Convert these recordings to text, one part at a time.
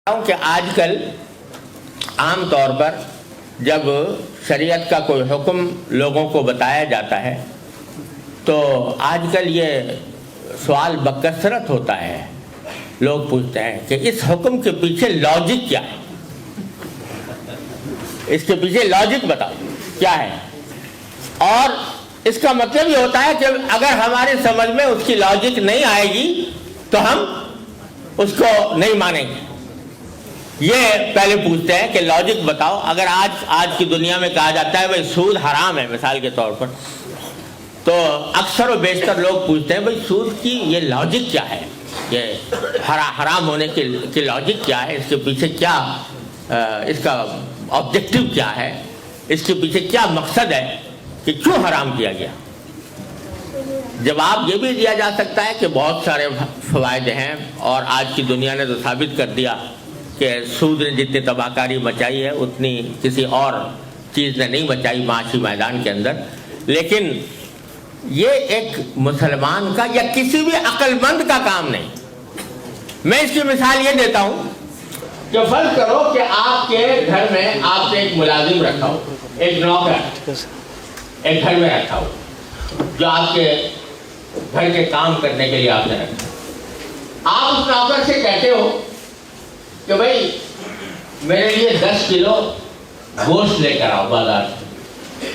کہ آج کل عام طور پر جب شریعت کا کوئی حکم لوگوں کو بتایا جاتا ہے تو آج کل یہ سوال بکثرت ہوتا ہے. لوگ پوچھتے ہیں کہ اس حکم کے پیچھے لاجک کیا ہے, اس کے پیچھے لاجک بتاؤ کیا ہے. اور اس کا مطلب یہ ہوتا ہے کہ اگر ہماری سمجھ میں اس کی لاجک نہیں آئے گی تو ہم اس کو نہیں مانیں گے. یہ پہلے پوچھتے ہیں کہ لاجک بتاؤ. اگر آج کی دنیا میں کہا جاتا ہے بھائی سود حرام ہے مثال کے طور پر, تو اکثر و بیشتر لوگ پوچھتے ہیں بھائی سود کی یہ لاجک کیا ہے, یہ حرام ہونے کی لاجک کیا ہے, اس کے پیچھے کیا اس کا آبجیکٹو کیا ہے, اس کے پیچھے کیا مقصد ہے کہ کیوں حرام کیا گیا. جواب یہ بھی دیا جا سکتا ہے کہ بہت سارے فوائد ہیں, اور آج کی دنیا نے تو ثابت کر دیا کہ سود نے جتنی تباہ کاری مچائی ہے اتنی کسی اور چیز نے نہیں مچائی معاشی میدان کے اندر. لیکن یہ ایک مسلمان کا یا کسی بھی عقل مند کا کام نہیں. میں اس کی مثال یہ دیتا ہوں کہ فرض کرو کہ آپ کے گھر میں آپ نے ایک ملازم رکھا ہو, ایک نوکر ایک گھر میں رکھا ہو جو آپ کے گھر کے کام کرنے کے لیے آپ نے رکھا. آپ اس نوکر سے کہتے ہو کہ بھائی میرے لیے 10 کلو گوشت لے کر آؤ بازار سے.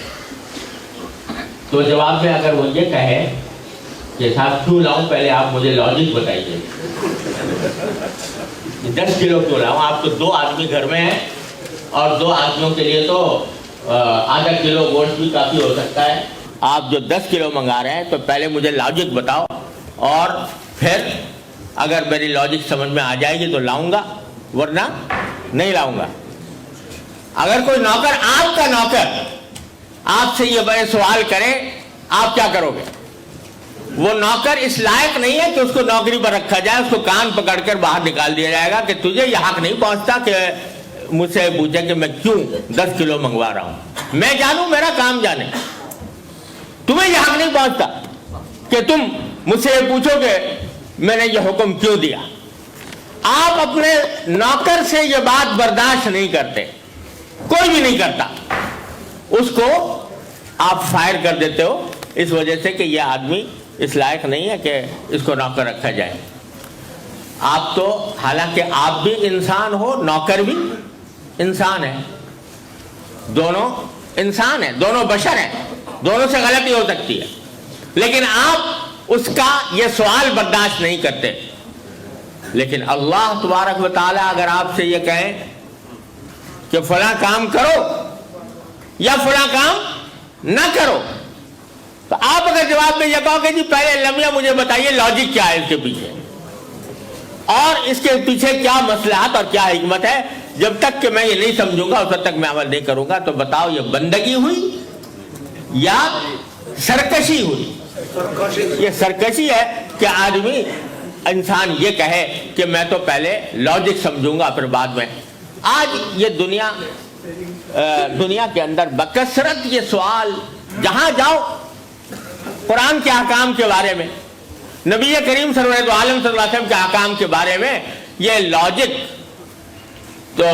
تو جواب میں اگر وہ یہ کہے کہ صاحب کیوں لاؤں, پہلے آپ مجھے لاجک بتائیے 10 کلو کیوں لاؤں. آپ تو 2 آدمی گھر میں ہیں اور 2 آدمیوں کے لیے تو آدھا کلو گوشت بھی کافی ہو سکتا ہے. آپ جو 10 کلو منگا رہے ہیں تو پہلے مجھے لاجک بتاؤ, اور پھر اگر میری لاجک سمجھ میں آ جائے گی تو لاؤں گا, ورنہ نہیں لاؤں گا. اگر کوئی نوکر, آپ کا نوکر آپ سے یہ بڑے سوال کرے, آپ کیا کرو گے؟ وہ نوکر اس لائق نہیں ہے کہ اس کو نوکری پر رکھا جائے, اس کو کان پکڑ کر باہر نکال دیا جائے گا کہ تجھے یہ حق نہیں پہنچتا کہ مجھ سے پوچھے کہ میں کیوں 10 کلو منگوا رہا ہوں. میں جانوں, میرا کام جانے. تمہیں یہ حق نہیں پہنچتا کہ تم مجھ سے یہ پوچھو کہ میں نے یہ حکم کیوں دیا. آپ اپنے نوکر سے یہ بات برداشت نہیں کرتے, کوئی بھی نہیں کرتا. اس کو آپ فائر کر دیتے ہو اس وجہ سے کہ یہ آدمی اس لائق نہیں ہے کہ اس کو نوکر رکھا جائے. آپ تو حالانکہ آپ بھی انسان ہو, نوکر بھی انسان ہے, دونوں انسان ہیں, دونوں بشر ہیں, دونوں سے غلطی ہو سکتی ہے. لیکن آپ اس کا یہ سوال برداشت نہیں کرتے. لیکن اللہ تبارک و تعالیٰ اگر آپ سے یہ کہیں کہ فلاں کام کرو یا فلاں کام نہ کرو, تو آپ اگر جواب میں یہ کہو کہ جی پہلے لمحہ مجھے بتائیے لاجک کیا ہے اس کے پیچھے, اور اس کے پیچھے کیا مصلحت اور کیا حکمت ہے, جب تک کہ میں یہ نہیں سمجھوں گا اس وقت تک میں عمل نہیں کروں گا. تو بتاؤ یہ بندگی ہوئی یا سرکشی ہوئی؟ یہ سرکشی ہے کہ آدمی انسان یہ کہے کہ میں تو پہلے لاجک سمجھوں گا پھر بعد میں. آج یہ دنیا کے اندر بکثرت یہ سوال, جہاں جاؤ قرآن کے احکام کے بارے میں, نبی کریم صلی اللہ علیہ وسلم کے احکام کے بارے میں یہ لاجک. تو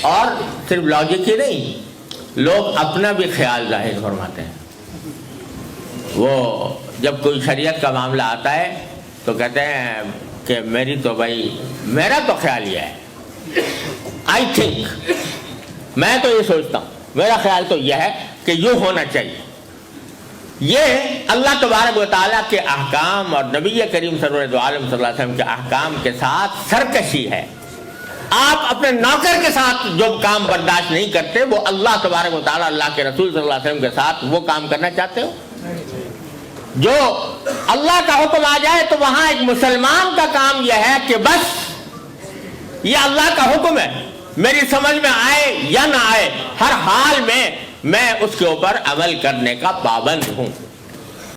اور صرف لاجک ہی نہیں, لوگ اپنا بھی خیال ظاہر فرماتے ہیں. وہ جب کوئی شریعت کا معاملہ آتا ہے تو کہتے ہیں کہ میرا تو خیال یہ ہے, آئی تھنک, میں تو یہ سوچتا ہوں, میرا خیال تو یہ ہے کہ یوں ہونا چاہیے. یہ اللہ تبارک و تعالیٰ کے احکام اور نبی کریم صلی اللہ علیہ وسلم کے احکام کے ساتھ سرکشی ہے. آپ اپنے نوکر کے ساتھ جو کام برداشت نہیں کرتے, وہ اللہ تبارک و تعالیٰ, اللہ کے رسول صلی اللہ علیہ وسلم کے ساتھ وہ کام کرنا چاہتے ہو. جو اللہ کا حکم آ جائے تو وہاں ایک مسلمان کا کام یہ ہے کہ بس یہ اللہ کا حکم ہے, میری سمجھ میں آئے یا نہ آئے, ہر حال میں اس کے اوپر عمل کرنے کا پابند ہوں.